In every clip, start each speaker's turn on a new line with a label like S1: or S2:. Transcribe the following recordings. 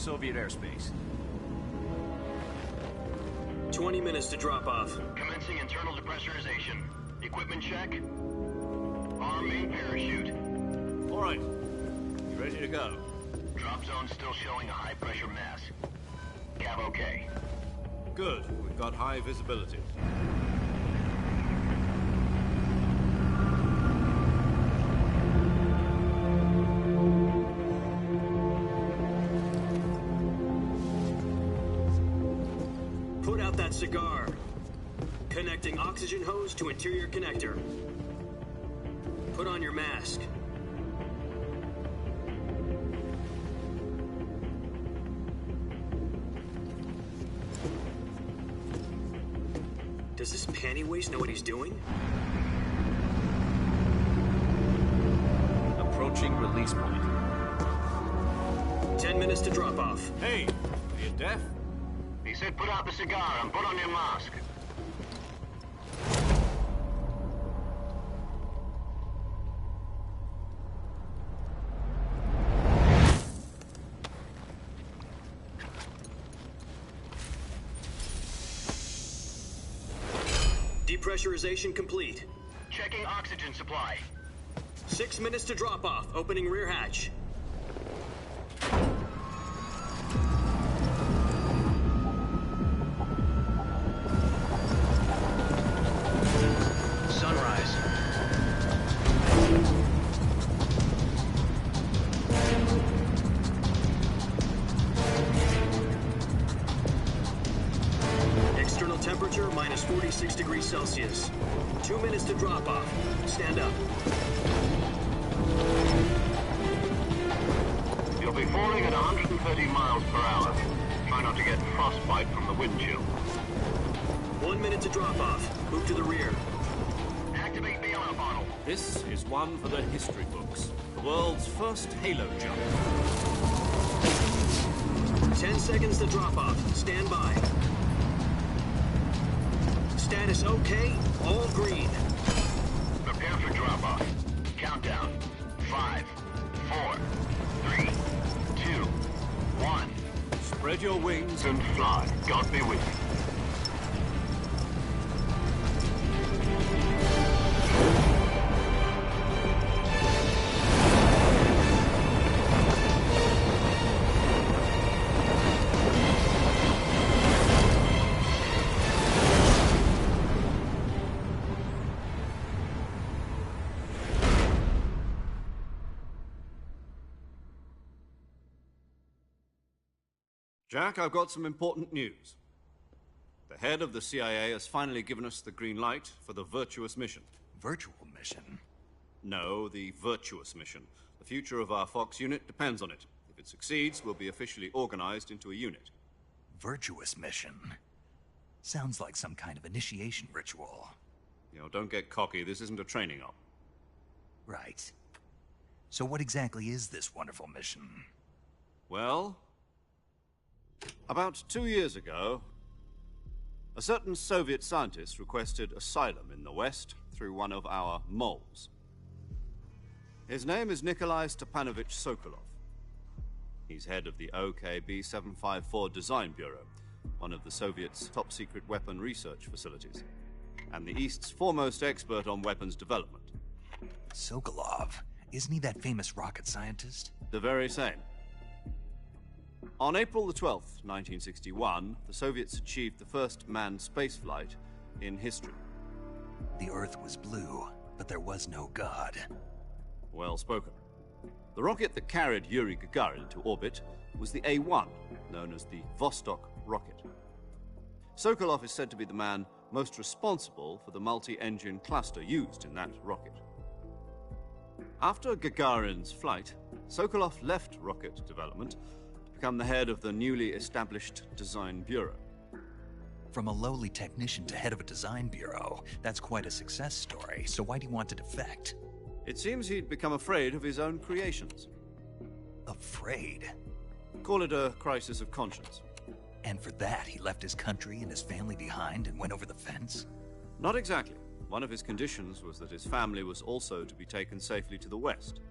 S1: Soviet airspace.
S2: 20 minutes to drop off.
S3: Commencing internal depressurization. Equipment check. Arm main parachute.
S1: All right. You ready to go?
S3: Drop zone still showing a high-pressure mass. Cav okay.
S1: Good. We've got high visibility.
S2: Put out that cigar. Connecting oxygen hose to interior connector. Put on your mask. Does this panty waste know what he's doing?
S1: Approaching release point.
S2: 10 minutes to drop off.
S1: Hey, are you deaf?
S3: He said put out the cigar and put on your mask.
S2: Depressurization complete.
S3: Checking oxygen supply.
S2: 6 minutes to drop off. Opening rear hatch.
S3: Sunrise.
S2: External temperature minus 46 degrees Celsius. 2 minutes to drop off. Stand up.
S3: You'll be falling at 130 miles per hour. Try not to get frostbite from the wind chill.
S2: 1 minute to drop off. Move to the rear.
S3: Activate bailout bottle.
S1: This is one for the history books. The world's first halo jump.
S2: 10 seconds to drop off. Stand by. Status okay. All green.
S3: Prepare for drop-off. Countdown. 5, 4, 3, 2, 1.
S1: Spread your wings
S3: And fly. God be with you.
S1: Jack, I've got some important news. The head of the CIA has finally given us the green light for the Virtuous mission.
S4: Virtual mission?
S1: No, the Virtuous mission. The future of our Fox unit depends on it. If it succeeds, we'll be officially organized into a unit.
S4: Virtuous mission? Sounds like some kind of initiation ritual.
S1: You know, don't get cocky. This isn't a training op.
S4: Right. So what exactly is this wonderful mission?
S1: Well, about 2 years ago, a certain Soviet scientist requested asylum in the West through one of our moles. His name is Nikolai Stepanovich Sokolov. He's head of the OKB-754 Design Bureau, one of the Soviets' top-secret weapon research facilities, and the East's foremost expert on weapons development.
S4: Sokolov? Isn't he that famous rocket scientist?
S1: The very same. On April the 12th, 1961, the Soviets achieved the first manned spaceflight in history.
S4: The Earth was blue, but there was no God.
S1: Well spoken. The rocket that carried Yuri Gagarin into orbit was the A-1, known as the Vostok rocket. Sokolov is said to be the man most responsible for the multi-engine cluster used in that rocket. After Gagarin's flight, Sokolov left rocket development to become the head of the newly established Design Bureau.
S4: From a lowly technician to head of a design bureau, that's quite a success story, so why do you want to defect?
S1: It seems he'd become afraid of his own creations.
S4: Afraid?
S1: Call it a crisis of conscience.
S4: And for that, he left his country and his family behind and went over the fence?
S1: Not exactly. One of his conditions was that his family was also to be taken safely to the West.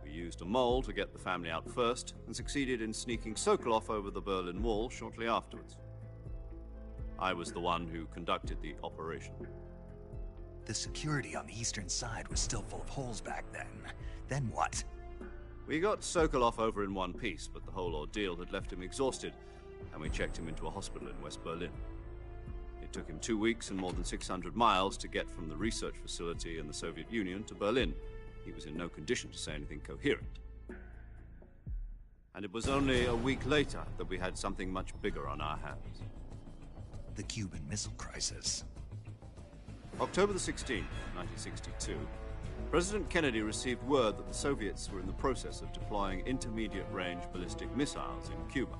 S1: For used a mole to get the family out first and succeeded in sneaking Sokolov over the Berlin Wall shortly afterwards. I was the one who conducted the operation.
S4: The security on the eastern side was still full of holes back then. Then what?
S1: We got Sokolov over in one piece, but the whole ordeal had left him exhausted, and we checked him into a hospital in West Berlin. It took him 2 weeks and more than 600 miles to get from the research facility in the Soviet Union to Berlin. He was in no condition to say anything coherent. And it was only a week later that we had something much bigger on our hands.
S4: The Cuban Missile Crisis.
S1: October the 16th, 1962, President Kennedy received word that the Soviets were in the process of deploying intermediate-range ballistic missiles in Cuba.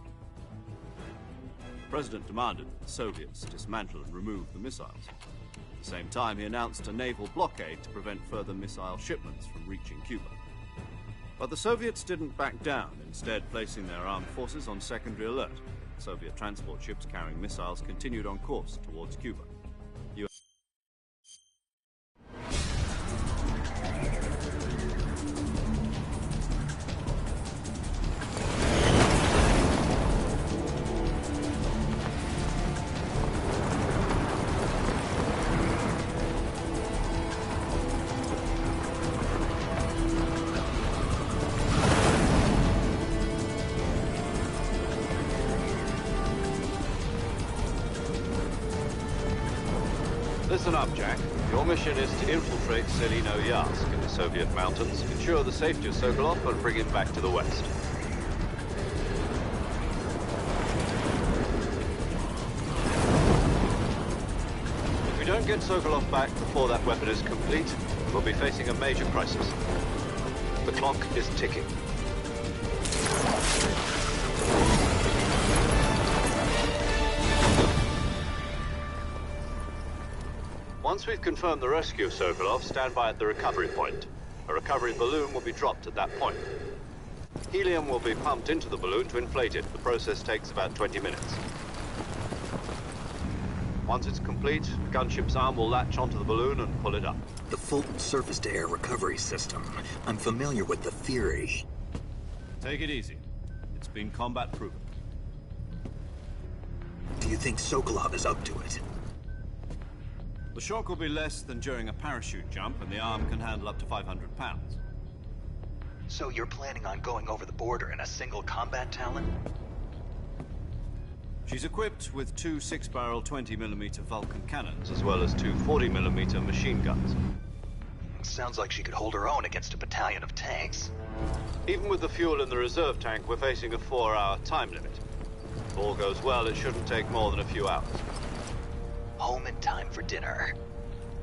S1: The President demanded that the Soviets dismantle and remove the missiles. At the same time, he announced a naval blockade to prevent further missile shipments from reaching Cuba. But the Soviets didn't back down, instead placing their armed forces on secondary alert. Soviet transport ships carrying missiles continued on course towards Cuba.
S3: Listen up, Jack. Your mission is to infiltrate Selino-Yarsk in the Soviet mountains, ensure the safety of Sokolov, and bring him back to the West. If we don't get Sokolov back before that weapon is complete, we'll be facing a major crisis. The clock is ticking. Once we've confirmed the rescue of Sokolov, stand by at the recovery point. A recovery balloon will be dropped at that point. Helium will be pumped into the balloon to inflate it. The process takes about 20 minutes. Once it's complete, the gunship's arm will latch onto the balloon and pull it up.
S5: The Fulton surface-to-air recovery system. I'm familiar with the theory.
S1: Take it easy. It's been combat-proven.
S5: Do you think Sokolov is up to it?
S1: The shock will be less than during a parachute jump, and the arm can handle up to 500 pounds.
S5: So you're planning on going over the border in a single combat Talon?
S1: She's equipped with 2 6-barrel 20mm Vulcan cannons,
S3: As well as 2 40mm machine guns.
S5: Sounds like she could hold her own against a battalion of tanks.
S3: Even with the fuel in the reserve tank, we're facing a 4-hour time limit. If all goes well, it shouldn't take more than a few hours.
S5: Home in time for dinner.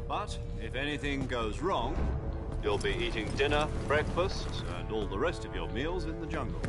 S1: But if anything goes wrong,
S3: You'll be eating dinner, breakfast,
S1: and all the rest of your meals in the jungle.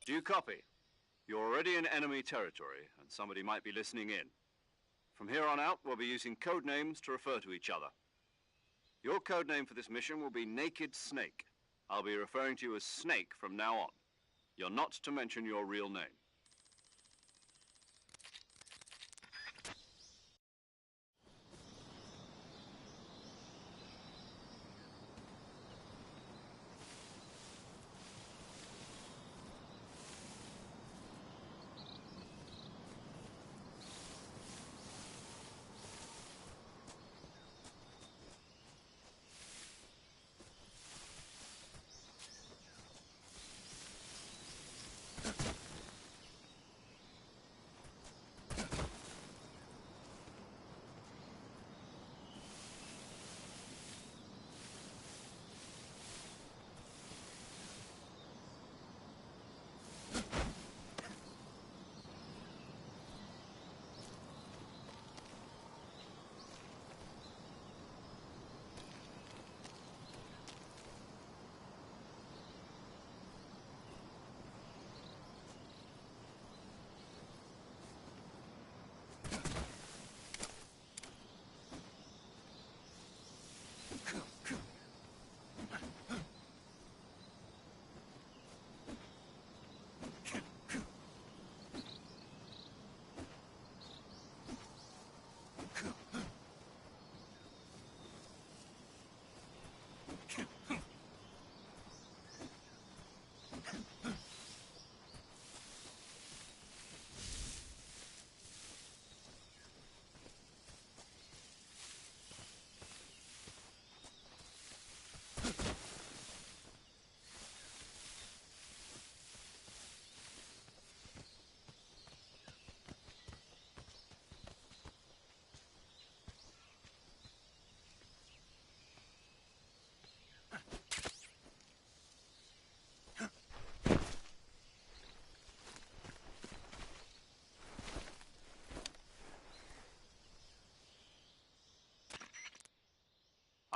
S1: Do you copy? You're already in enemy territory, and somebody might be listening in. From here on out, we'll be using code names to refer to each other. Your code name for this mission will be Naked Snake. I'll be referring to you as Snake from now on. You're not to mention your real name.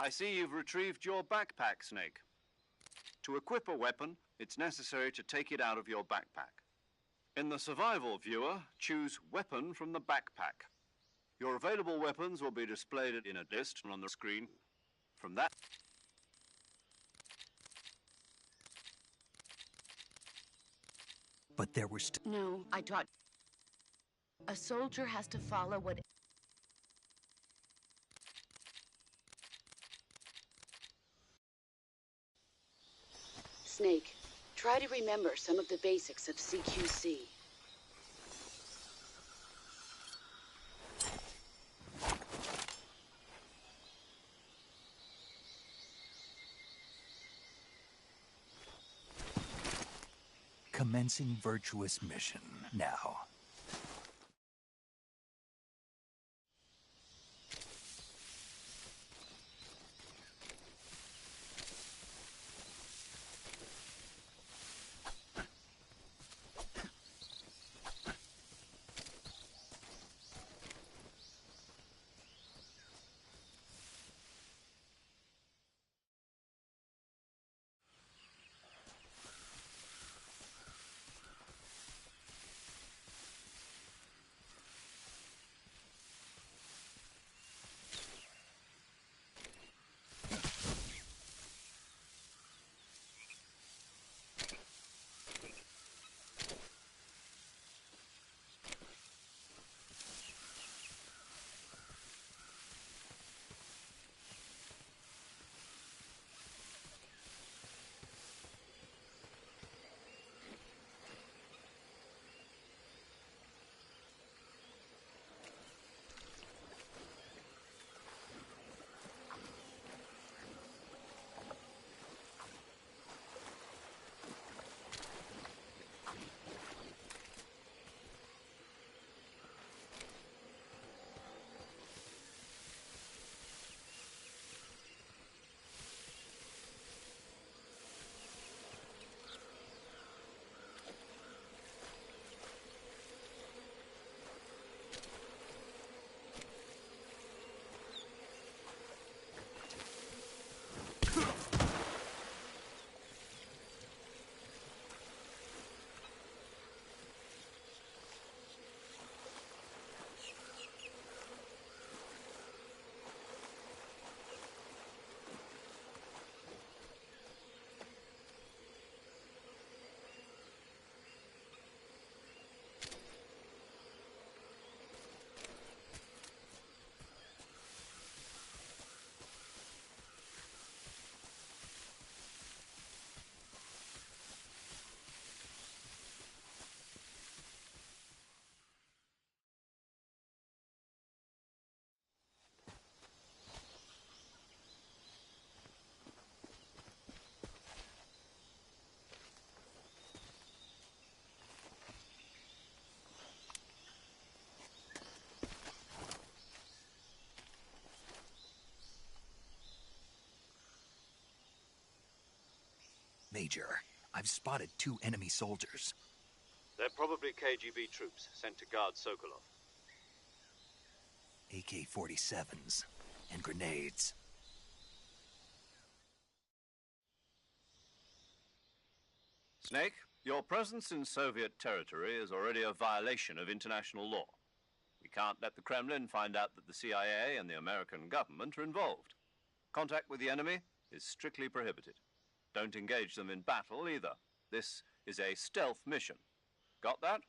S1: I see you've retrieved your backpack, Snake. To equip a weapon, it's necessary to take it out of your backpack. In the survival viewer, choose Weapon from the backpack. Your available weapons will be displayed in a list on the screen. From that...
S4: But there were still...
S6: No, I taught... A soldier has to follow what... Snake, try to remember some of the basics of CQC.
S4: Commencing virtuous mission now. Major, I've spotted 2 enemy soldiers.
S3: They're probably KGB troops sent to guard Sokolov.
S4: AK-47s and grenades.
S1: Snake, your presence in Soviet territory is already a violation of international law. We can't let the Kremlin find out that the CIA and the American government are involved. Contact with the enemy is strictly prohibited. Don't engage them in battle either. This is a stealth mission. Got that?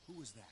S7: Who was that?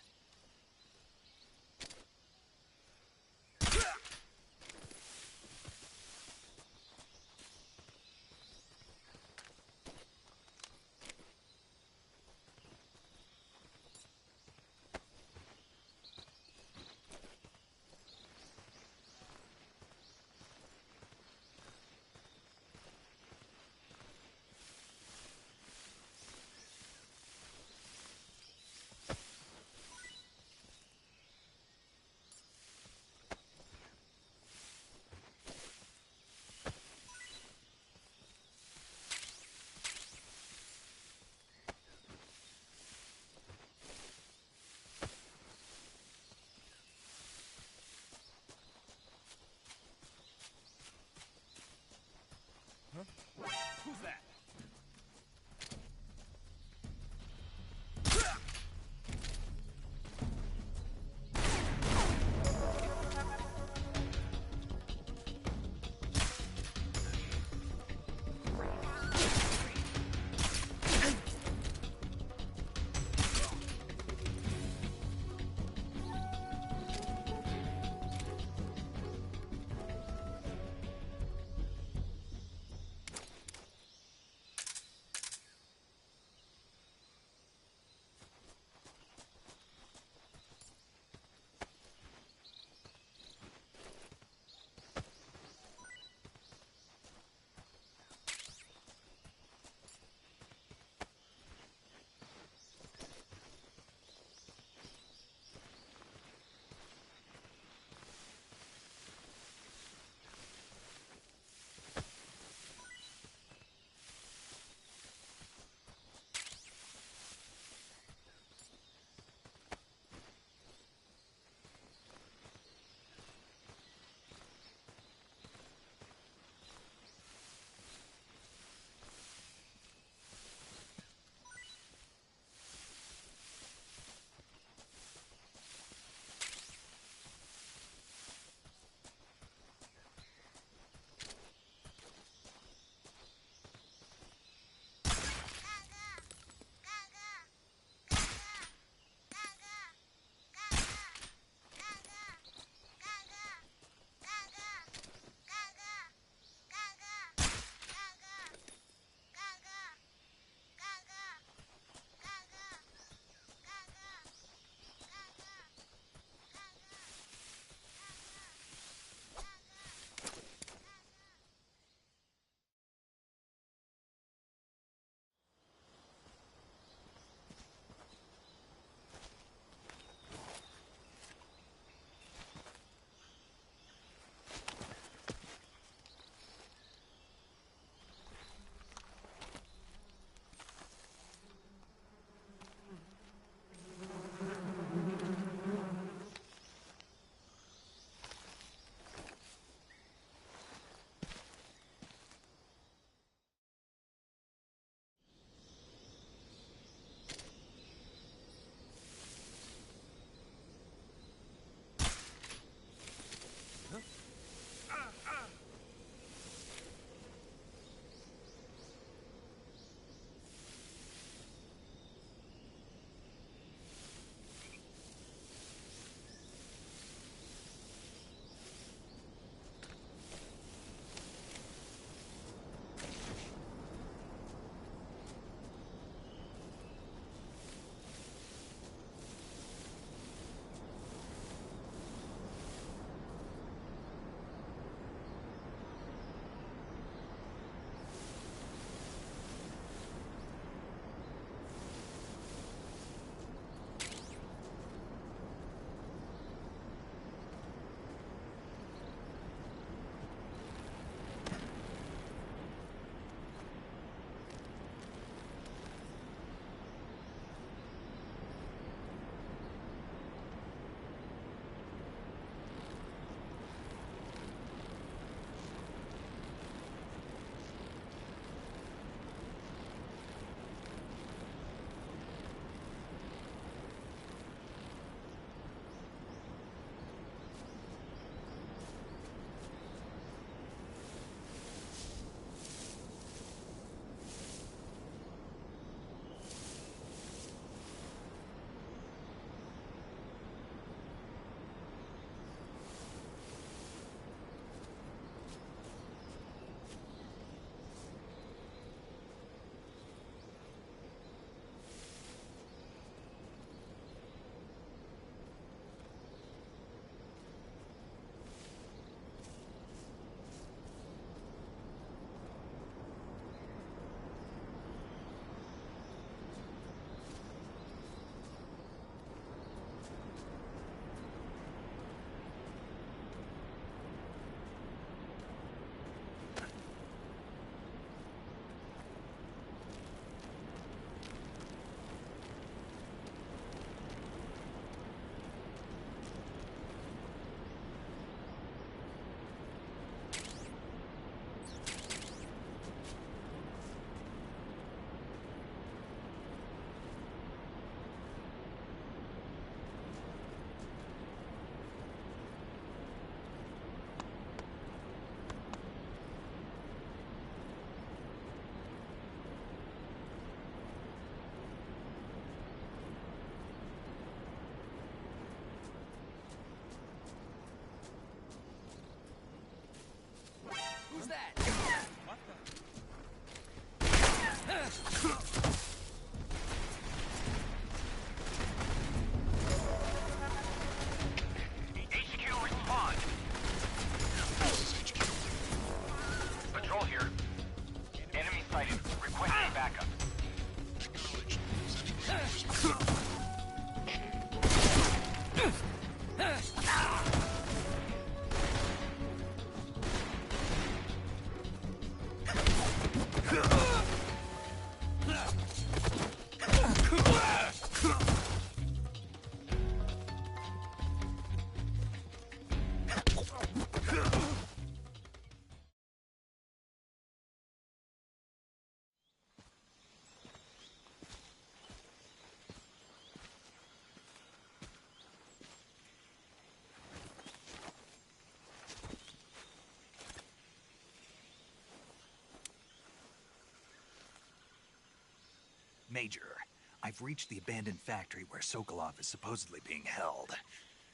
S4: Major, I've reached the abandoned factory where Sokolov is supposedly being held.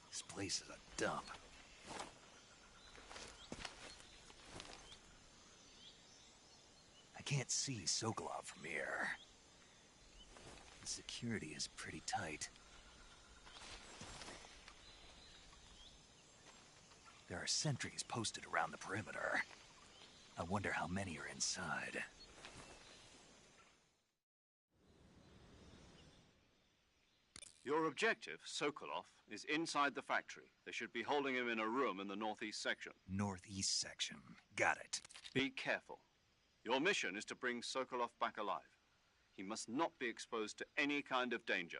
S4: This place is a dump. I can't see Sokolov from here. The security is pretty tight. There are sentries posted around the perimeter. I wonder how many are inside.
S1: Your objective, Sokolov, is inside the factory. They should be holding him in a room in the northeast section.
S4: Northeast section. Got it.
S1: Be careful. Your mission is to bring Sokolov back alive. He must not be exposed to any kind of danger.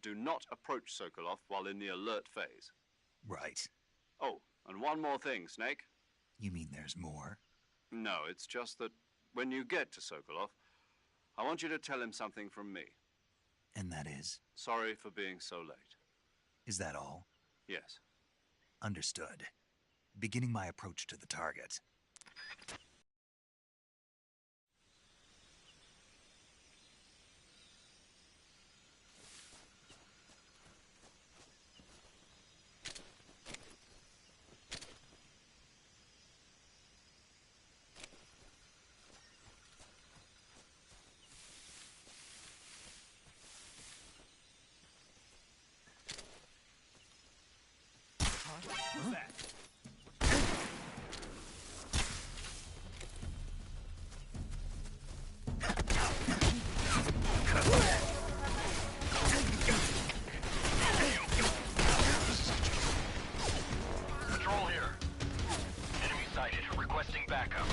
S1: Do not approach Sokolov while in the alert phase.
S4: Right.
S1: Oh, and one more thing, Snake.
S4: You mean there's more?
S1: No, it's just that when you get to Sokolov, I want you to tell him something from me.
S4: And that is?
S1: Sorry for being so late.
S4: Is that all?
S1: Yes.
S4: Understood. Beginning my approach to the target.
S7: Who's that?
S2: Patrol here. Enemy sighted. Requesting backup.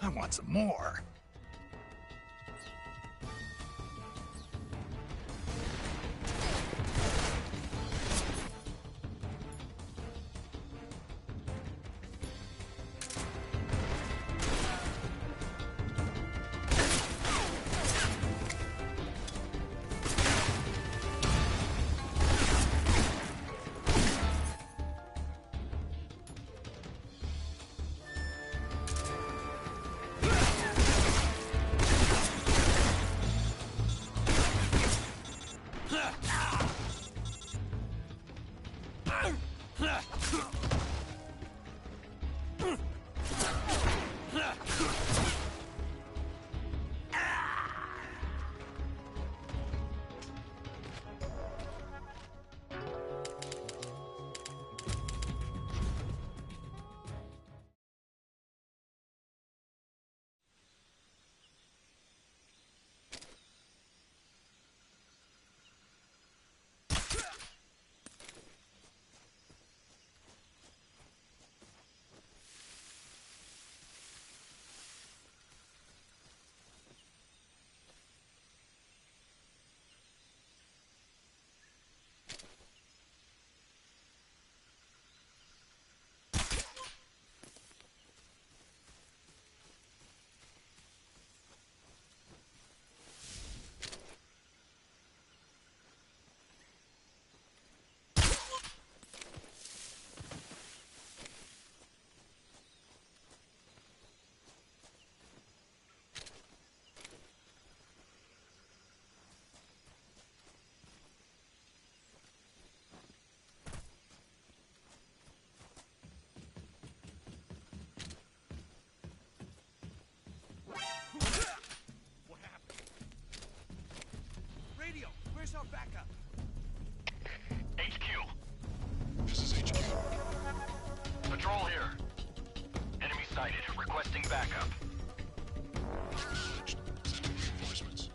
S4: I want some more.
S7: Where's our backup?
S2: HQ.
S8: This is HQ.
S2: Patrol here. Enemy sighted. Requesting backup.
S8: Acknowledged. Sending reinforcements.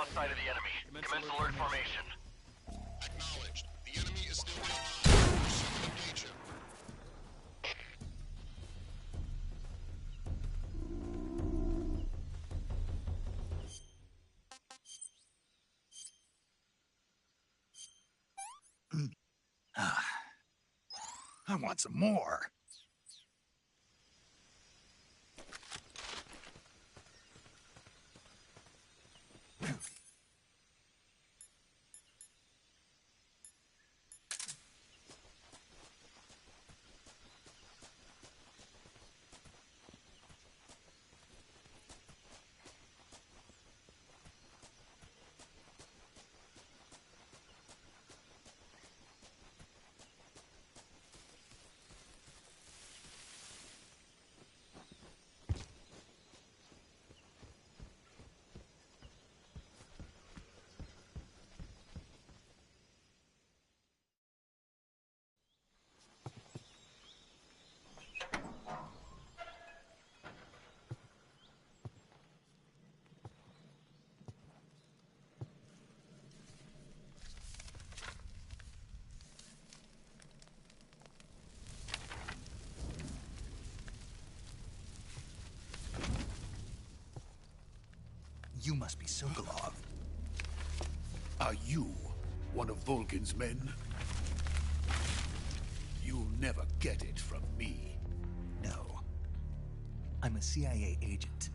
S9: outside of the enemy. Commence alert formation.
S8: Acknowledged. The enemy is still nearby. Proceed to engage him.
S4: I want some more. You must be Sokolov.
S10: Are you one of Volgin's men? You'll never get it from me.
S4: No. I'm a CIA agent.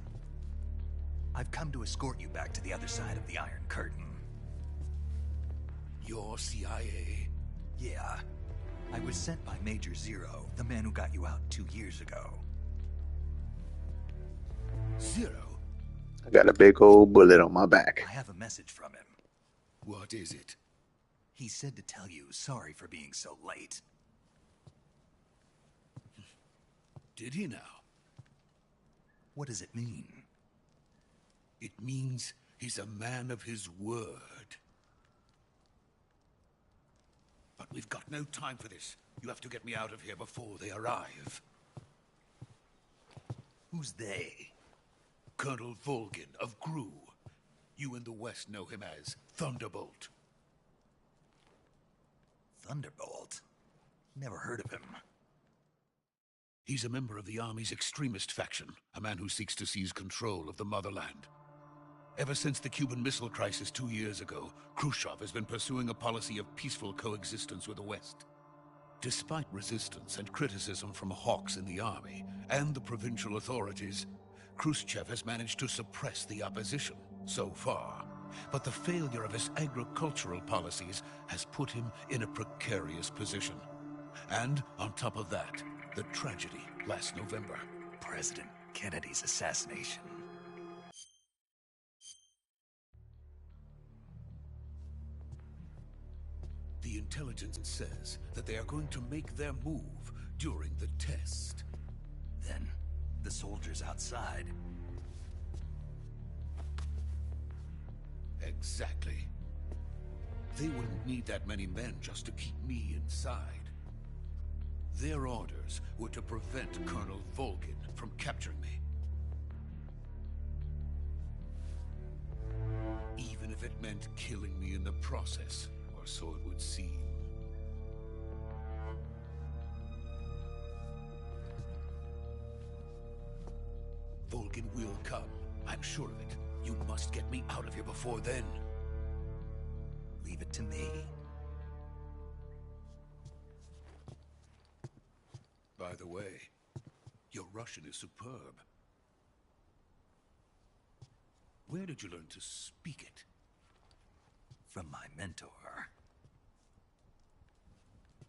S4: I've come to escort you back to the other side of the Iron Curtain.
S10: You're CIA?
S4: Yeah. I was sent by Major Zero, the man who got you out 2 years ago.
S10: Zero?
S11: I got a big old bullet on my back.
S4: I have a message from him.
S10: What is it?
S4: He said to tell you sorry for being so late.
S10: Did he now?
S4: What does it mean?
S10: It means he's a man of his word. But we've got no time for this. You have to get me out of here before they arrive.
S4: Who's they?
S10: Colonel Volgin of GRU. You in the West know him as Thunderbolt.
S4: Thunderbolt? Never heard of him.
S10: He's a member of the Army's extremist faction, a man who seeks to seize control of the motherland. Ever since the Cuban Missile Crisis 2 years ago, Khrushchev has been pursuing a policy of peaceful coexistence with the West. Despite resistance and criticism from hawks in the Army and the provincial authorities, Khrushchev has managed to suppress the opposition, so far. But the failure of his agricultural policies has put him in a precarious position. And, on top of that, the tragedy last November.
S4: President Kennedy's assassination.
S10: The intelligence says that they are going to make their move during the test.
S4: Then, the soldiers outside.
S10: Exactly. They wouldn't need that many men just to keep me inside. Their orders were to prevent Colonel Volgin from capturing me. Even if it meant killing me in the process, or so it would seem. Volgin will come. I'm sure of it. You must get me out of here before then.
S4: Leave it to me.
S10: By the way, your Russian is superb. Where did you learn to speak it?
S4: From my mentor.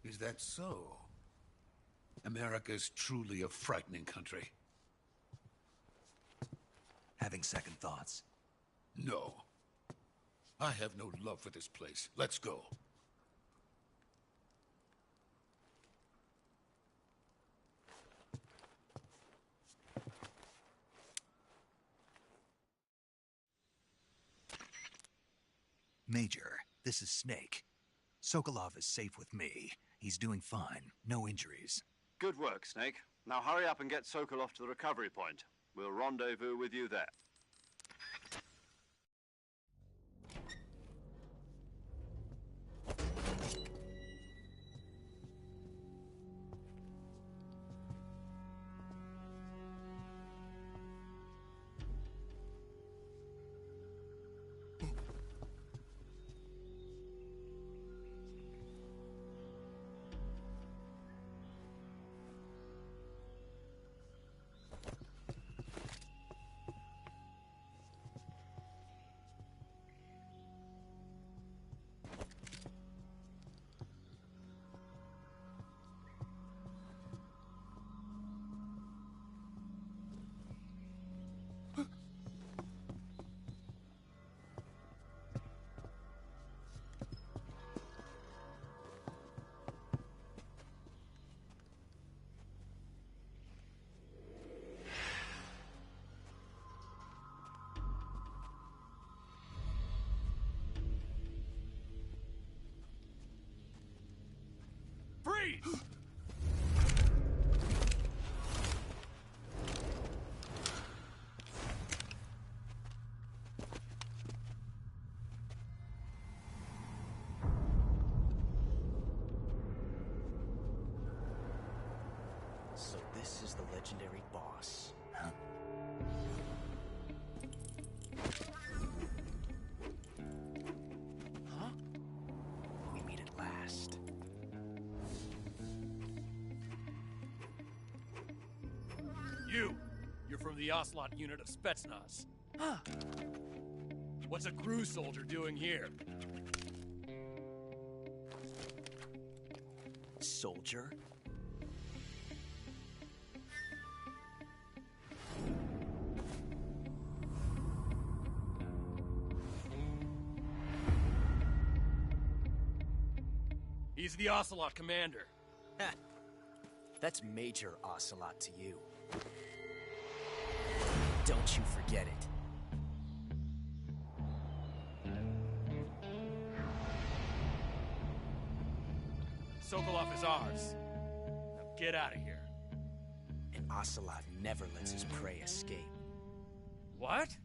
S10: Is that so? America's truly a frightening country.
S4: Having second thoughts?
S10: No. I have no love for this place. Let's go.
S4: Major, this is Snake. Sokolov is safe with me. He's doing fine. No injuries.
S1: Good work, Snake. Now hurry up and get Sokolov to the recovery point. We'll rendezvous with you there.
S12: So this is the legendary boss.
S4: Huh?
S12: Huh? We meet at last.
S13: You're from the Ocelot unit of Spetsnaz.
S12: Huh.
S13: What's a crew soldier doing here?
S12: Soldier?
S13: He's the Ocelot commander.
S12: Ha! That's Major Ocelot to you. Don't you forget it.
S13: Sokolov is ours. Now get out of here.
S12: And Ocelot never lets his prey escape.
S13: What?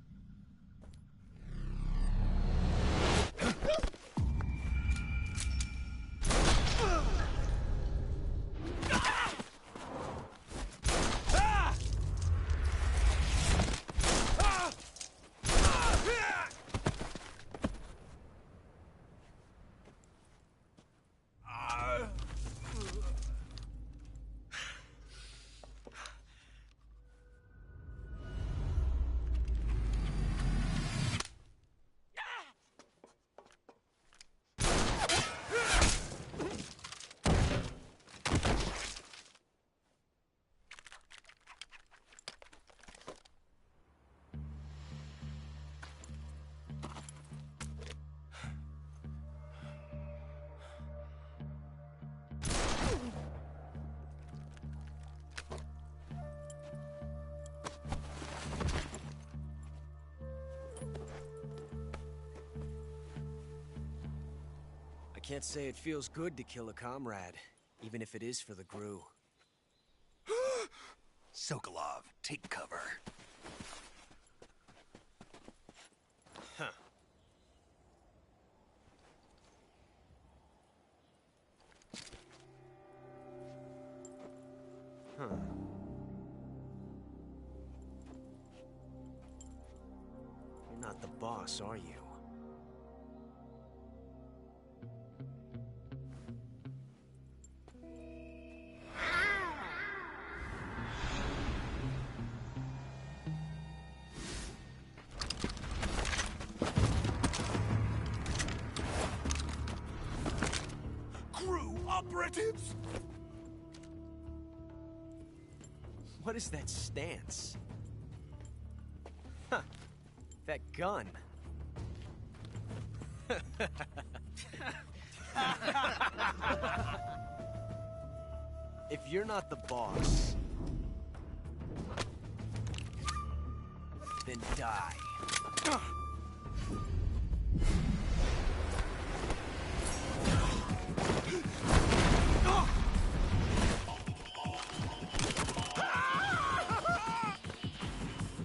S12: I can't say it feels good to kill a comrade, even if it is for the Gru.
S4: Sokolov, take cover.
S12: Huh. Huh. You're not the boss, are you?
S4: Operatives!
S12: What is that stance? Huh. That gun. If you're not the boss, then die.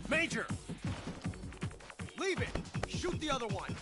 S7: Major! Leave it! Shoot the other one!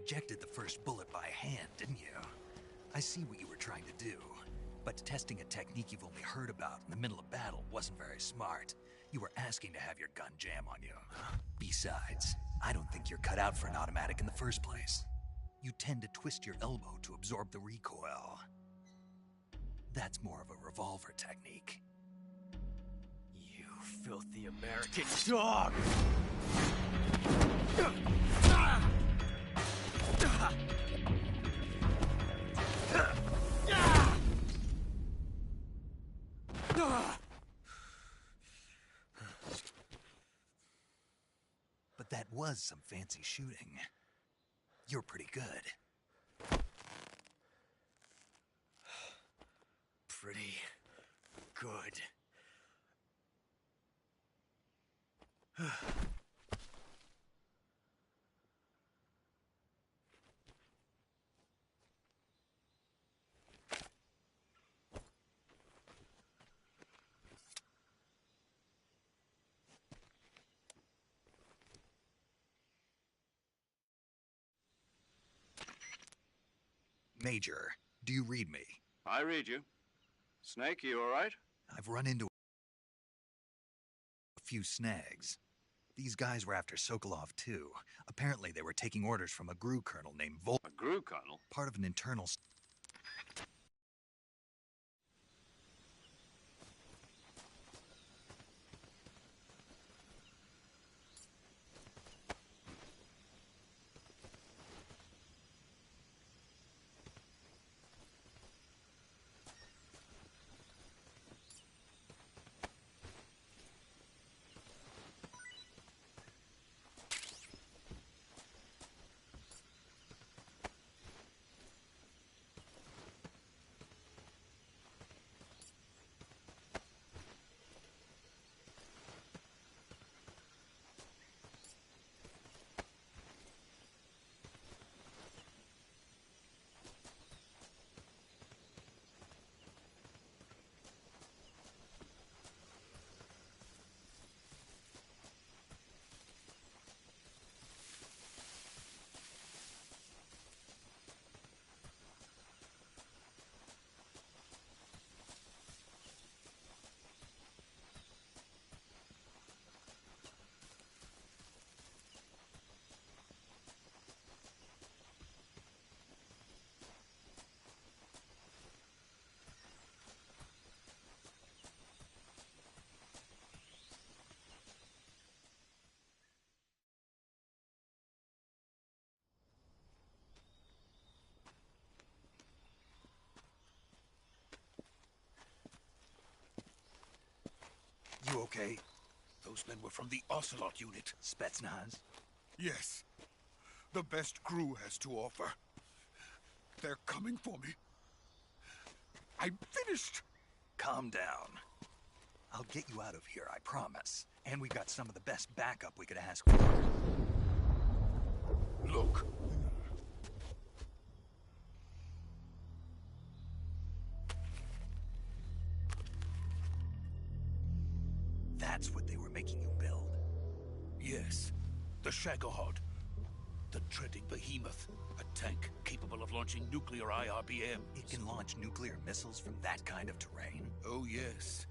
S4: ejected the first bullet by hand, didn't you? I see what you were trying to do. But testing a technique you've only heard about in the middle of battle wasn't very smart. You were asking to have your gun jam on you. Besides, I don't think you're cut out for an automatic in the first place. You tend to twist your elbow to absorb the recoil. That's more of a revolver technique.
S12: You filthy American dog!
S4: But that was some fancy shooting. You're pretty good.
S12: Pretty good.
S4: Major, do you read me?
S1: I read you. Snake, you all right?
S4: I've run into a few snags. These guys were after Sokolov too. Apparently they were taking orders from a GRU colonel named Vol—
S1: A GRU colonel?
S4: Part of an internal—
S10: You okay? Those men were from the Ocelot unit.
S4: Spetsnaz?
S10: Yes. The best GRU has to offer. They're coming for me. I'm finished.
S4: Calm down. I'll get you out of here, I promise. And we've got some of the best backup we could ask for.
S10: Look.
S4: That's what they were making you build?
S10: Yes. The Shagohod. The treading behemoth. A tank capable of launching nuclear IRBMs.
S4: It can launch nuclear missiles from that kind of terrain?
S10: Oh, yes.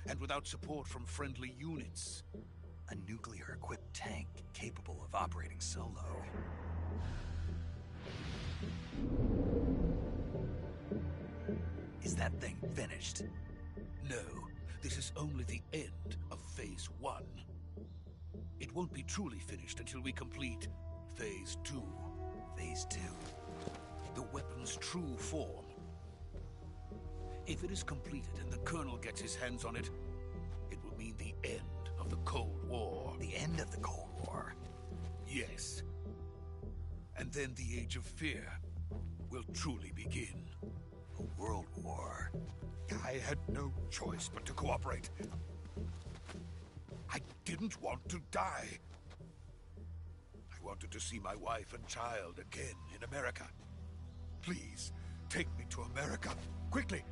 S10: And without support from friendly units.
S4: A nuclear-equipped tank capable of operating solo. Is that thing finished?
S10: No. This is only the end of Phase 1. It won't be truly finished until we complete Phase 2.
S4: Phase 2?
S10: The weapon's true form. If it is completed and the Colonel gets his hands on it, it will mean the end of the Cold War.
S4: The end of the Cold War?
S10: Yes. And then the Age of Fear will truly begin.
S4: A world war?
S10: I had no choice but to cooperate. I didn't want to die. I wanted to see my wife and child again in America. Please, take me to America, quickly.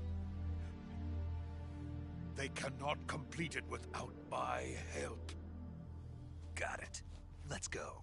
S10: They cannot complete it without my help.
S4: Got it. Let's go.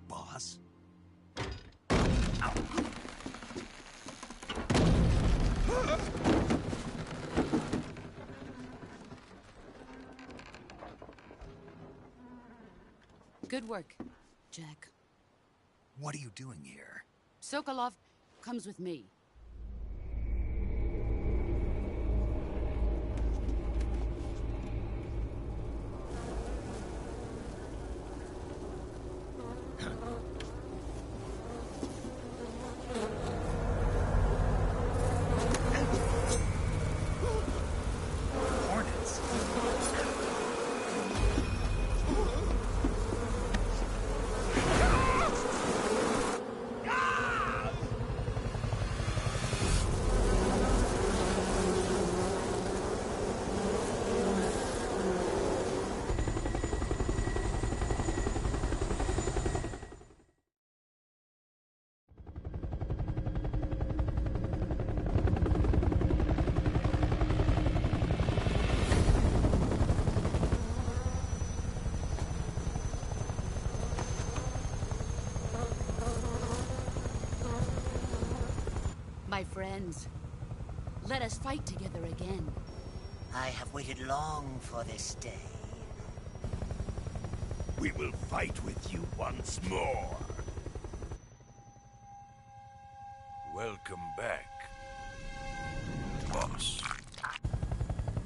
S4: Boss?
S14: Good work, Jack.
S4: What are you doing here?
S14: Sokolov comes with me.
S4: Hornets?
S14: My friends, let us fight together again.
S15: I have waited long for this day.
S10: We will fight with you once more. Welcome back, boss.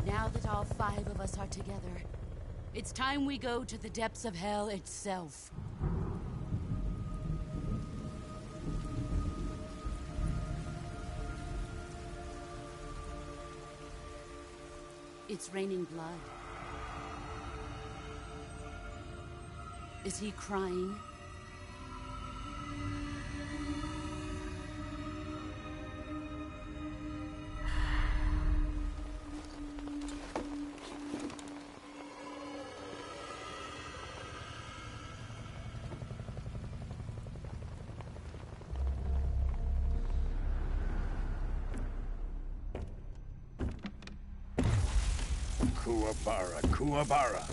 S14: Now that all 5 of us are together, it's time we go to the depths of hell itself. It's raining blood. Is he crying?
S10: Kuwabara, Kuwabara.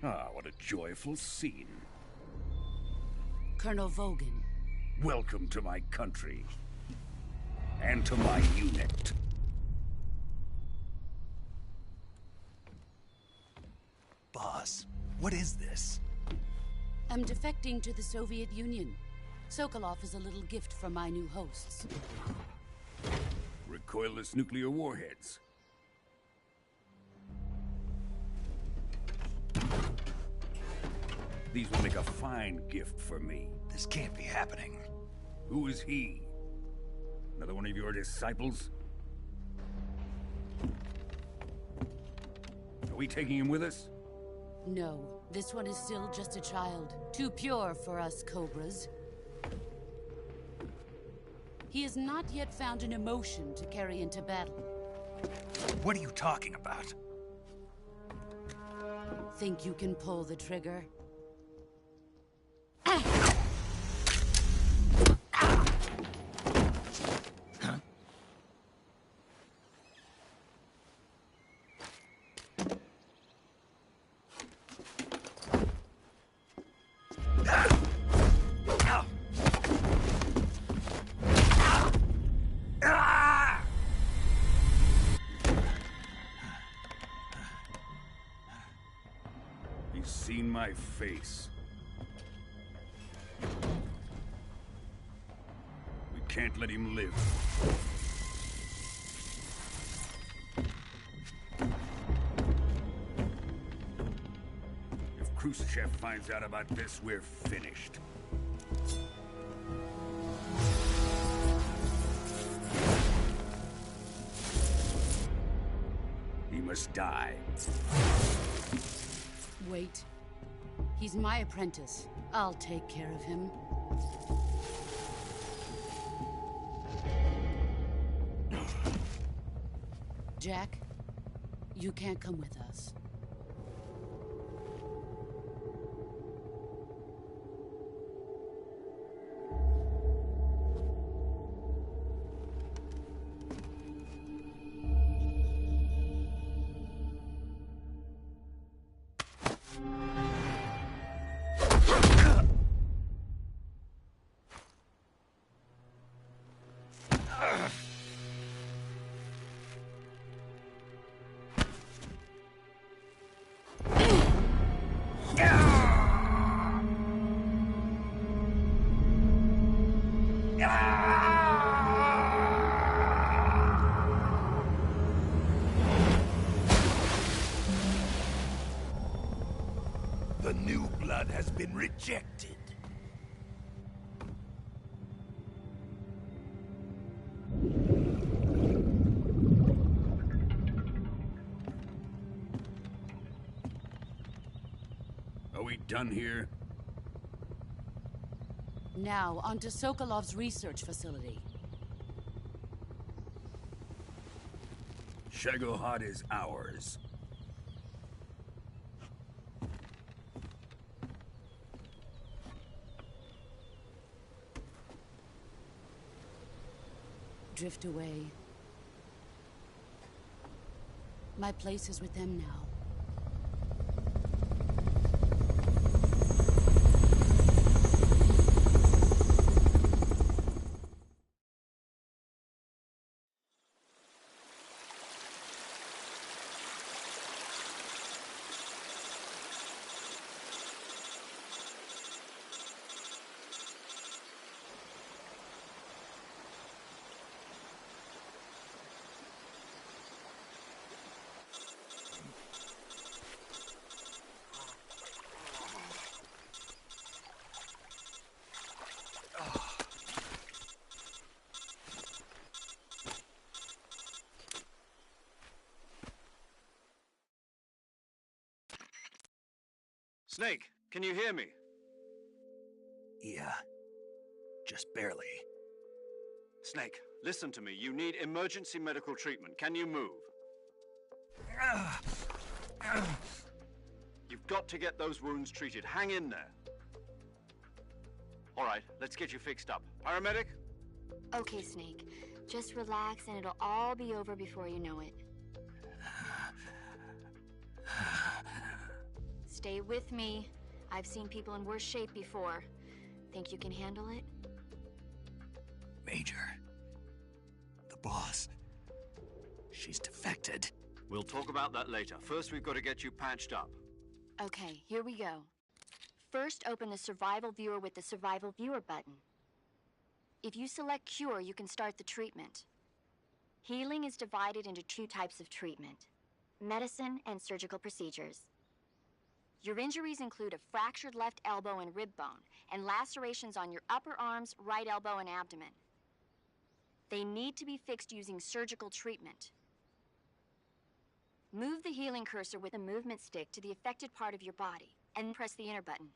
S10: Ah, what a joyful scene.
S14: Colonel Vogan.
S10: Welcome to my country. And to my unit.
S4: Boss, what is this?
S14: I'm defecting to the Soviet Union. Sokolov is a little gift from my new hosts.
S10: Recoilless nuclear warheads. These will make a fine gift for me.
S4: This can't be happening.
S10: Who is he? Another one of your disciples? Are we taking him with us?
S14: No, this one is still just a child. Too pure for us Cobras. He has not yet found an emotion to carry into battle.
S4: What are you talking about?
S14: Think you can pull the trigger?
S10: He's seen my face. We can't let him live. Khrushchev finds out about this, we're finished. He must die.
S14: Wait. He's my apprentice. I'll take care of him. Jack, you can't come with us.
S10: The new blood has been rejected. Are we done here?
S14: Now, on to Sokolov's research facility.
S10: Shagohod is ours.
S14: Drift away. My place is with them now.
S1: Snake, can you hear me?
S4: Yeah. Just barely.
S1: Snake, listen to me. You need emergency medical treatment. Can you move? You've got to get those wounds treated. Hang in there. All right, let's get you fixed up. Paramedic?
S16: Okay, Snake. Just relax and it'll all be over before you know it. Stay with me. I've seen people in worse shape before. Think you can handle it?
S4: Major. The boss. She's defected.
S1: We'll talk about that later. First, we've got to get you patched up.
S16: Okay, here we go. First, open the Survival Viewer with the Survival Viewer button. If you select Cure, you can start the treatment. Healing is divided into two types of treatment: medicine and surgical procedures. Your injuries include a fractured left elbow and rib bone, and lacerations on your upper arms, right elbow, and abdomen. They need to be fixed using surgical treatment. Move the healing cursor with a movement stick to the affected part of your body, and press the enter button.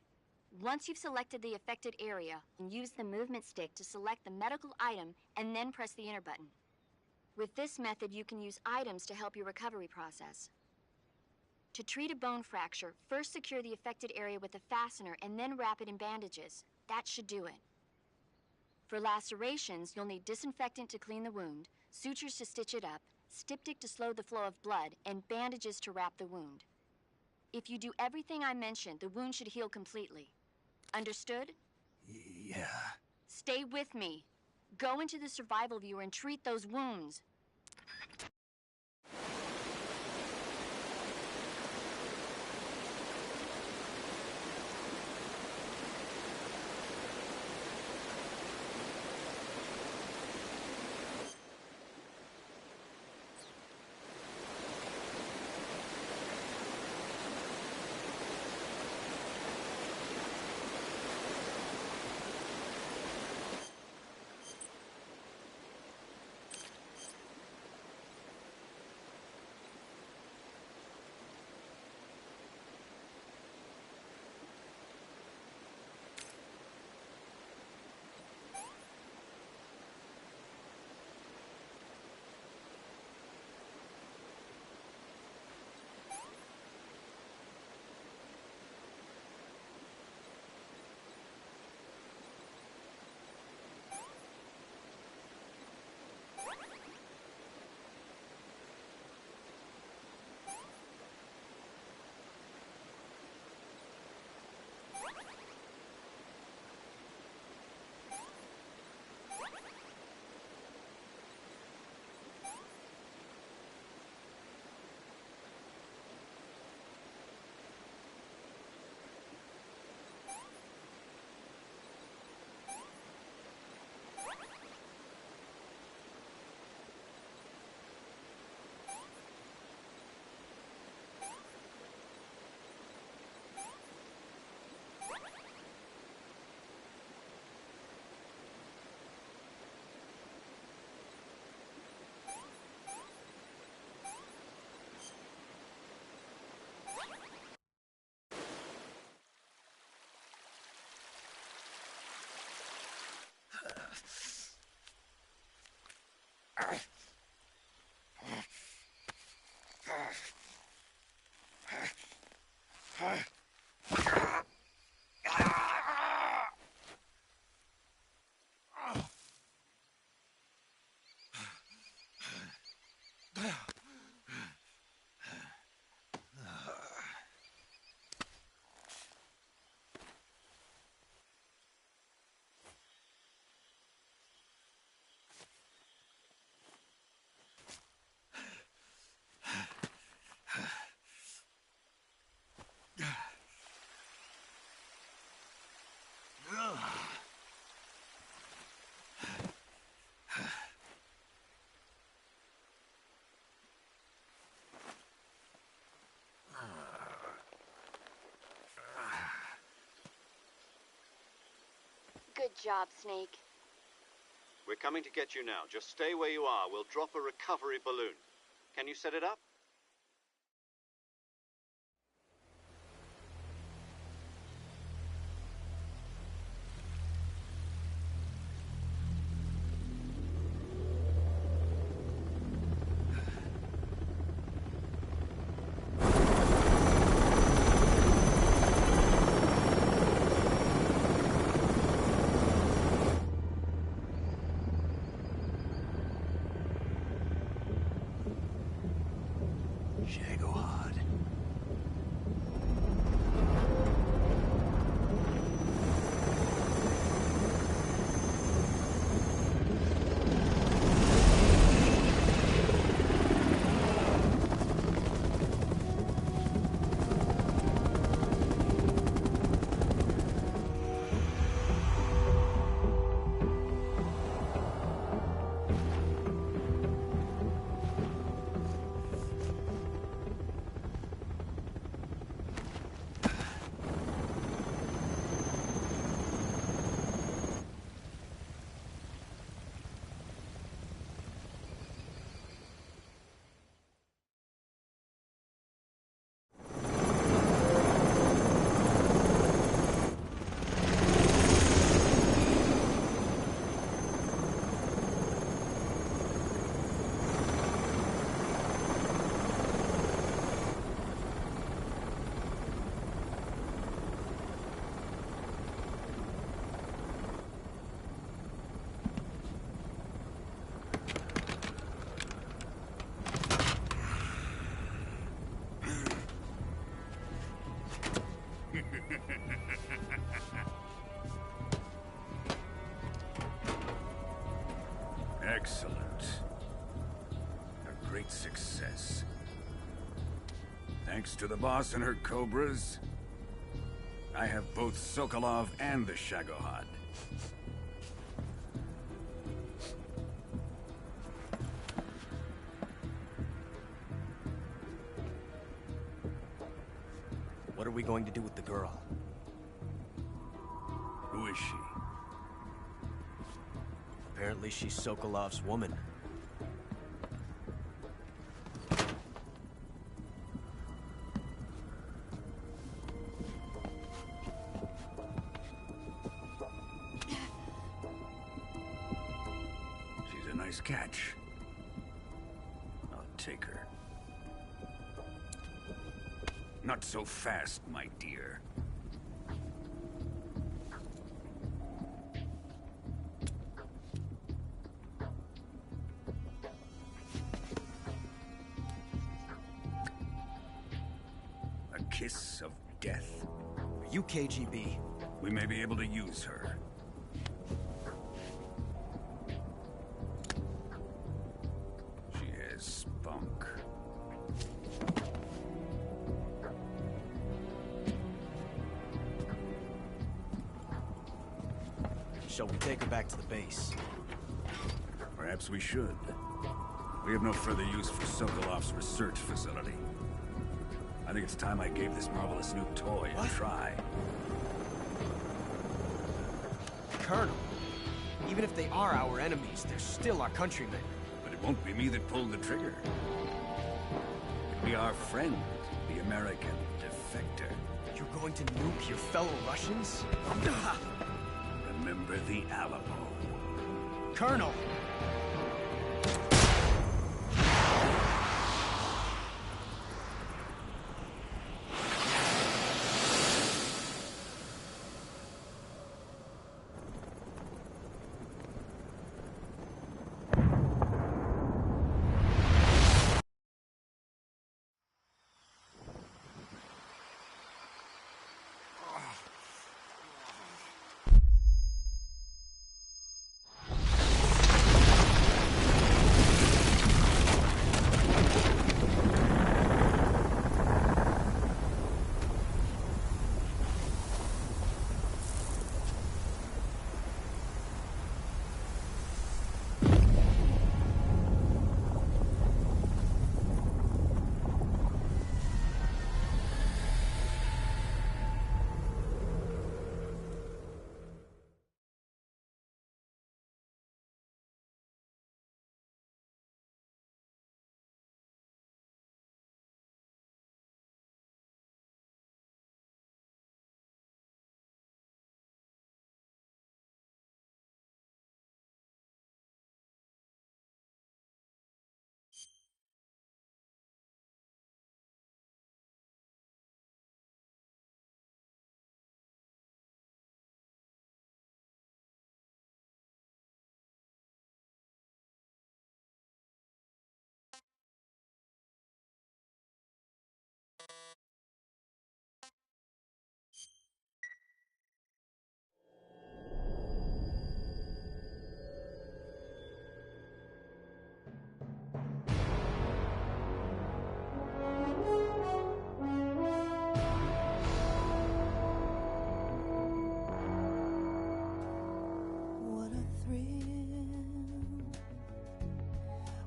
S16: Once you've selected the affected area, use the movement stick to select the medical item, and then press the enter button. With this method, you can use items to help your recovery process. To treat a bone fracture, first secure the affected area with a fastener and then wrap it in bandages. That should do it. For lacerations, you'll need disinfectant to clean the wound, sutures to stitch it up, styptic to slow the flow of blood, and bandages to wrap the wound. If you do everything I mentioned, the wound should heal completely. Understood?
S4: Yeah.
S16: Stay with me. Go into the Survival Viewer and treat those wounds. Good job, Snake.
S3: We're coming to get you now. Just stay where you are. We'll drop a recovery balloon. Can you set it up?
S4: Shagohod.
S17: Excellent. A great success. Thanks to the boss and her Cobras, I have both Sokolov and the Shagohod.
S12: What are we going to do with the girl?
S17: Who is she?
S12: Apparently she's Sokolov's woman.
S17: She's a nice catch. I'll take her. Not so fast, my dear. A kiss of death?
S12: Are you KGB?
S17: We may be able to use her. She has spunk.
S12: Shall we take her back to the base?
S17: Perhaps we should. We have no further use for Sokolov's research facility. I think it's time I gave this marvelous new toy a try.
S12: Colonel, even if they are our enemies, they're still our countrymen.
S17: But it won't be me that pulled the trigger. It'll be our friend, the American defector.
S12: You're going to nuke your fellow Russians?
S17: Remember the Alamo.
S7: Colonel.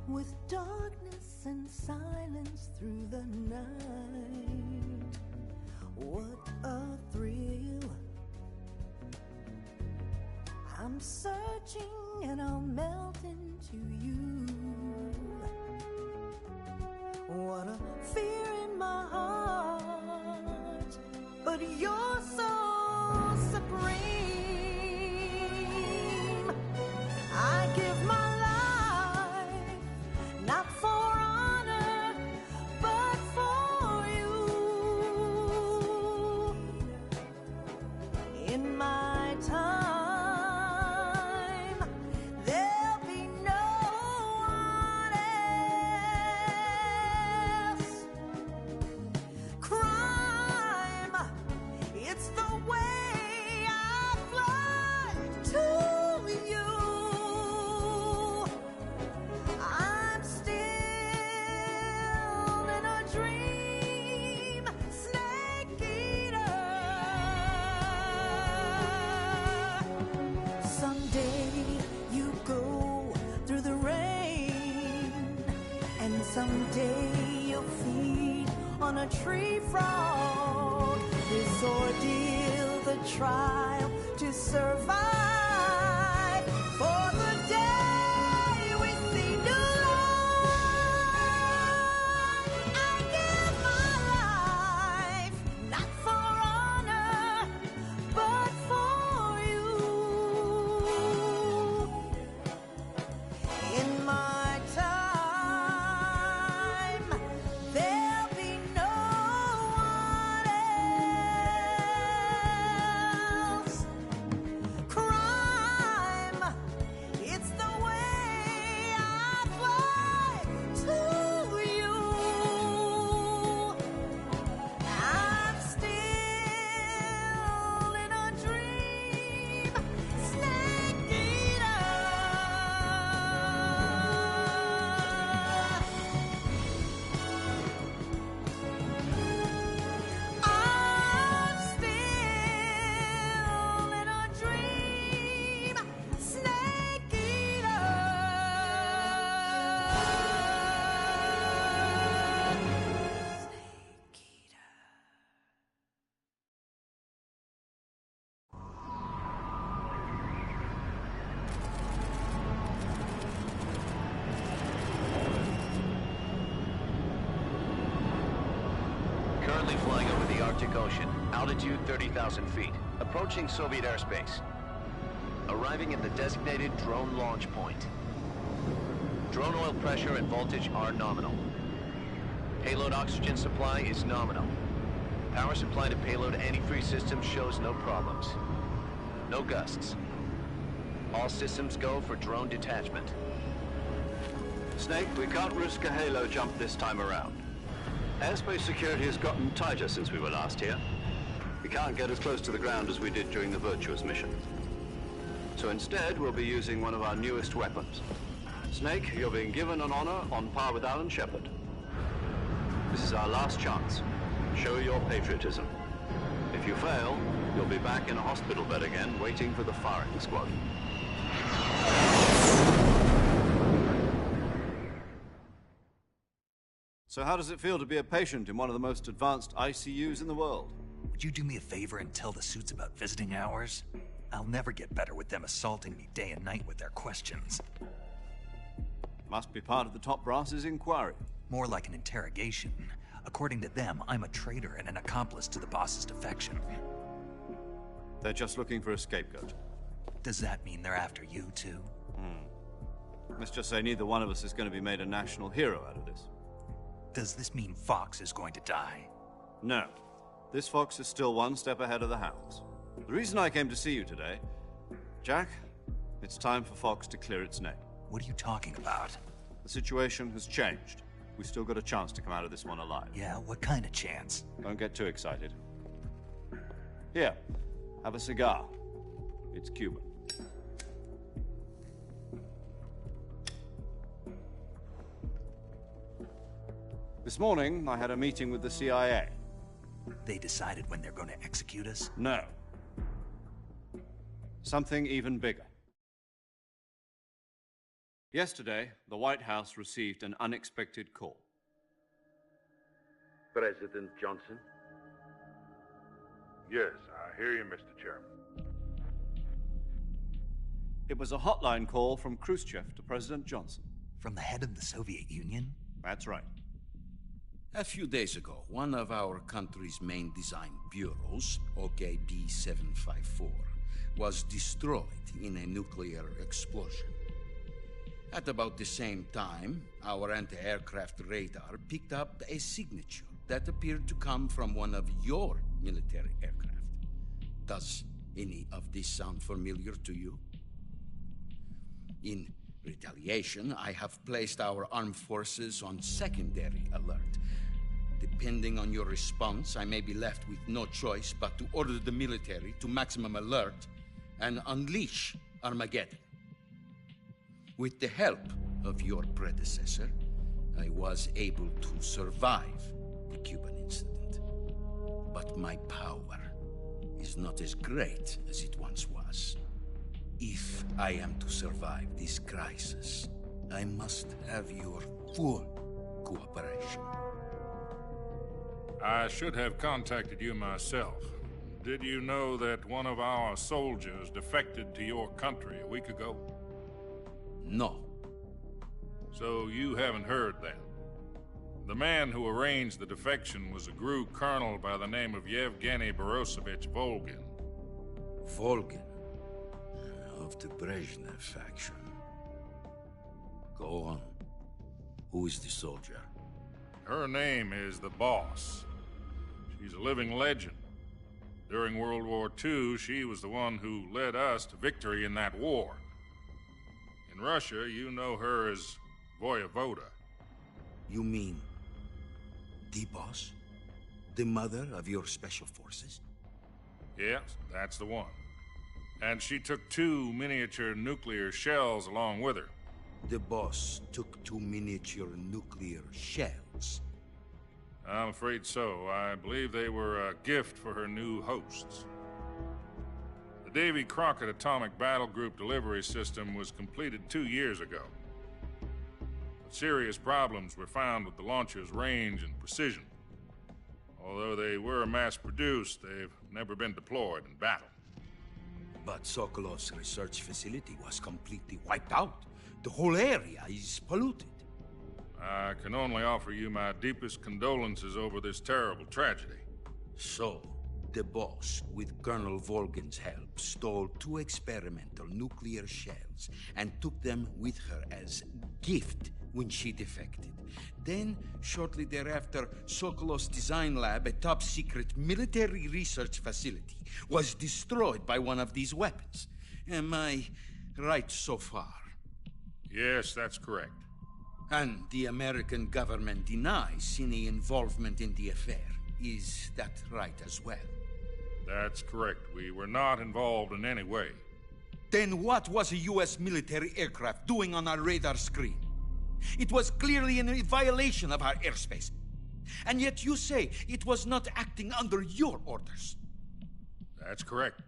S18: With darkness and silence through the night, what a thrill. I'm searching and I'll melt into you. What a fear in my heart, but you're so supreme. I give my not for honor, but for you. In my time, there'll be no one else. Crime, it's the way I fly to you. I'm still in a dream, snake eater. Someday you go through the rain, and someday you'll feed on a tree frog. This ordeal, the trial to survive for the day we see new life. I give my life, not for honor, but for you. In my time, there'll be no one else. Crime, it's the way I fly to you. I'm still in a dream, snake eater. I'm still in a dream, snake eater.
S9: Currently flying over the Arctic Ocean. Altitude 30,000 feet. Approaching Soviet airspace. Arriving at the designated drone launch point. Drone oil pressure and voltage are nominal. Payload oxygen supply is nominal. Power supply to payload antifreeze system shows no problems. No gusts. All systems go for drone detachment.
S3: Snake, we can't risk a halo jump this time around. Airspace security has gotten tighter since we were last here. We can't get as close to the ground as we did during the Virtuous mission. So instead, we'll be using one of our newest weapons. Snake, you're being given an honor on par with Alan Shepard. This is our last chance. Show your patriotism. If you fail, you'll be back in a hospital bed again, waiting for the firing squad.
S1: So how does it feel to be a patient in one of the most advanced ICUs in the world?
S4: Would you do me a favor and tell the suits about visiting hours? I'll never get better with them assaulting me day and night with their questions.
S1: Must be part of the top brass's inquiry.
S4: More like an interrogation. According to them, I'm a traitor and an accomplice to the boss's defection.
S1: They're just looking for a scapegoat.
S4: Does that mean they're after you, too?
S1: Let's just say neither one of us is going to be made a national hero out of this.
S4: Does this mean Fox is going to die?
S1: No. This Fox is still one step ahead of the Hounds. The reason I came to see you today, Jack, it's time for Fox to clear its name.
S4: What are you talking about?
S1: The situation has changed. We've still got a chance to come out of this one alive.
S4: Yeah, what kind of chance?
S1: Don't get too excited. Here, have a cigar. It's Cuban. This morning, I had a meeting with the CIA.
S4: They decided when they're going to execute us?
S1: No. Something even bigger. Yesterday, the White House received an unexpected call.
S19: President Johnson?
S20: Yes, I hear you, Mr. Chairman.
S1: It was a hotline call from Khrushchev to President Johnson.
S4: From the head of the Soviet Union?
S1: That's right.
S10: A few days ago, one of our country's main design bureaus, OKB 754, was destroyed in a nuclear explosion. At about the same time, our anti-aircraft radar picked up a signature that appeared to come from one of your military aircraft. Does any of this sound familiar to you? In retaliation, I have placed our armed forces on secondary alert. Depending on your response, I may be left with no choice but to order the military to maximum alert and unleash Armageddon. With the help of your predecessor, I was able to survive the Cuban incident. But my power is not as great as it once was. If I am to survive this crisis, I must have your full cooperation.
S20: I should have contacted you myself. Did you know that one of our soldiers defected to your country a week ago?
S10: No.
S20: So you haven't heard then? The man who arranged the defection was a GRU colonel by the name of Yevgeny Borisovich Volgin.
S10: Volgin? Of the Brezhnev faction. Go on. Who is the soldier?
S20: Her name is the Boss. She's a living legend. During World War II, she was the one who led us to victory in that war. In Russia, you know her as Voyevoda.
S10: You mean the Boss? The mother of your special forces?
S20: Yes, that's the one. And she took 2 miniature nuclear shells along with her.
S10: The Boss took 2 miniature nuclear shells?
S20: I'm afraid so. I believe they were a gift for her new hosts. The Davy Crockett Atomic Battle Group delivery system was completed 2 years ago. But serious problems were found with the launcher's range and precision. Although they were mass-produced, they've never been deployed in battle.
S10: But Sokolov's research facility was completely wiped out. The whole area is polluted.
S20: I can only offer you my deepest condolences over this terrible tragedy.
S10: So,
S19: The boss, with Colonel Volgin's help, stole 2 experimental nuclear shells and took them with her as gift when she defected. Then, shortly thereafter, Sokolov's design lab, a top-secret military research facility, was destroyed by one of these weapons. Am I right so far?
S20: Yes, that's correct.
S19: And the American government denies any involvement in the affair. Is that right as well?
S20: That's correct. We were not involved in any way.
S19: Then what was a U.S. military aircraft doing on our radar screen? It was clearly in violation of our airspace. And yet you say it was not acting under your orders.
S20: That's correct.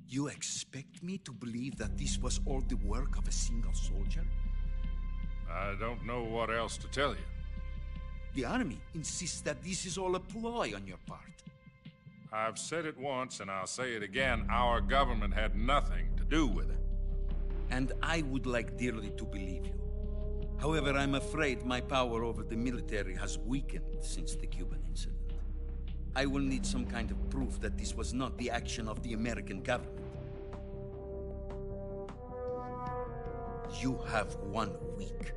S19: You expect me to believe that this was all the work of a single soldier?
S20: I don't know what else to tell you.
S19: The Army insists that this is all a ploy on your part.
S20: I've said it once, and I'll say it again. Our government had nothing to do with it.
S19: And I would like dearly to believe you. However, I'm afraid my power over the military has weakened since the Cuban incident. I will need some kind of proof that this was not the action of the American government. You have 1 week.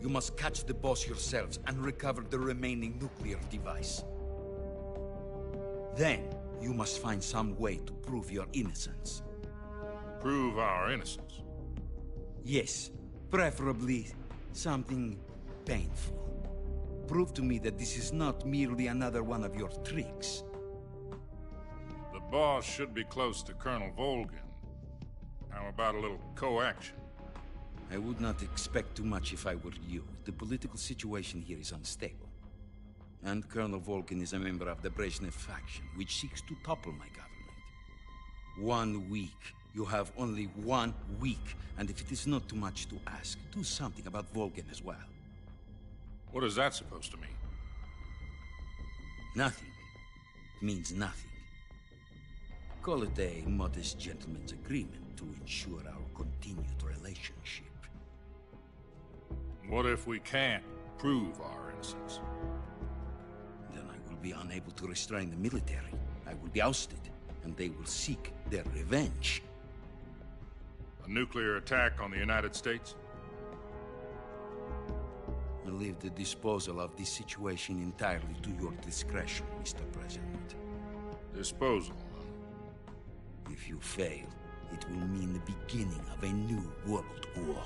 S19: You must catch the boss yourselves and recover the remaining nuclear device. Then, you must find some way to prove your innocence.
S20: Prove our innocence?
S19: Yes, preferably something painful. Prove to me that this is not merely another one of your tricks.
S20: The boss should be close to Colonel Volgin. How about a little co-action?
S19: I would not expect too much if I were you. The political situation here is unstable. And Colonel Volgin is a member of the Brezhnev faction, which seeks to topple my government. 1 week. You have only 1 week. And if it is not too much to ask, do something about Volgin as well.
S20: What is that supposed to mean?
S19: Nothing. It means nothing. Call it a modest gentleman's agreement to ensure our continued relationship.
S20: What if we can't prove our innocence?
S19: Then I will be unable to restrain the military. I will be ousted, and they will seek their revenge.
S20: A nuclear attack on the United States?
S19: I leave the disposal of this situation entirely to your discretion, Mr. President.
S20: Disposal?
S19: If you fail, it will mean the beginning of a new world war.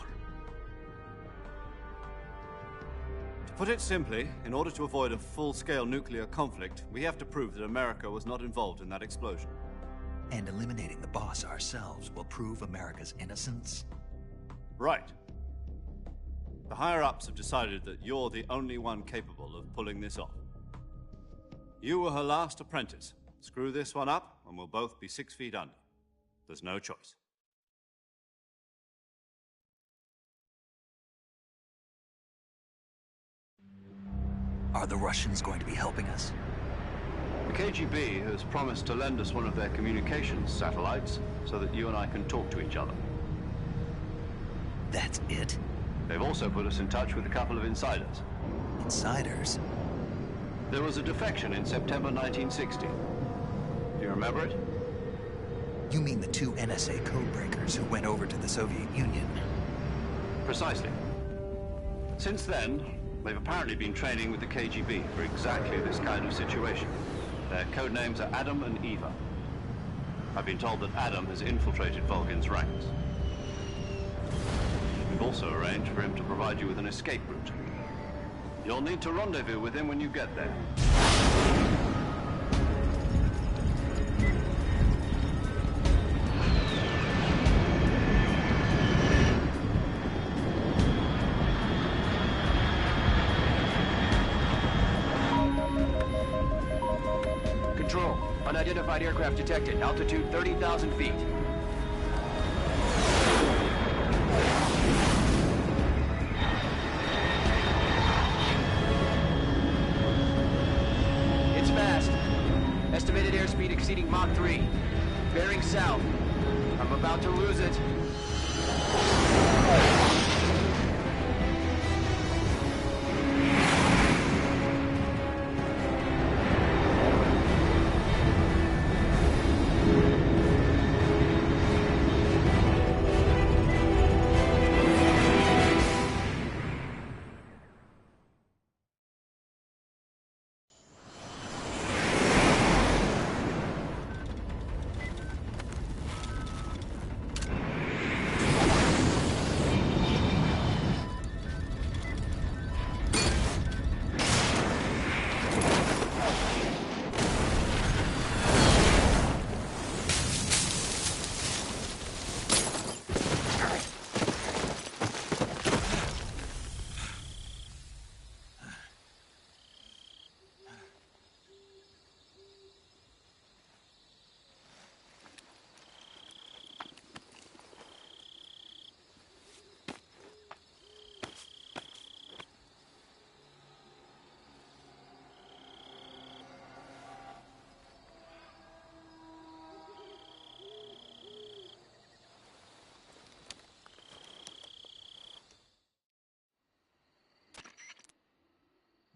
S1: To put it simply, in order to avoid a full-scale nuclear conflict, we have to prove that America was not involved in that explosion.
S4: And eliminating the boss ourselves will prove America's innocence?
S1: Right. The higher-ups have decided that you're the only one capable of pulling this off. You were her last apprentice. Screw this one up, and we'll both be 6 feet under. There's no choice.
S4: Are the Russians going to be helping us?
S3: The KGB has promised to lend us one of their communications satellites so that you and I can talk to each other.
S4: That's it?
S3: They've also put us in touch with a couple of insiders.
S4: Insiders?
S3: There was a defection in September 1960. Do you remember it?
S4: You mean the 2 NSA codebreakers who went over to the Soviet Union?
S3: Precisely. Since then, they've apparently been training with the KGB for exactly this kind of situation. Their code names are Adam and Eva. I've been told that Adam has infiltrated Volgin's ranks. We've also arranged for him to provide you with an escape route. You'll need to rendezvous with him when you get there.
S2: Control. Unidentified aircraft detected. Altitude 30,000 feet. It's fast. Estimated airspeed exceeding Mach 3. Bearing south. I'm about to lose it.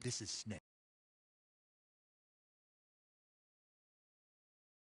S4: This is Snake.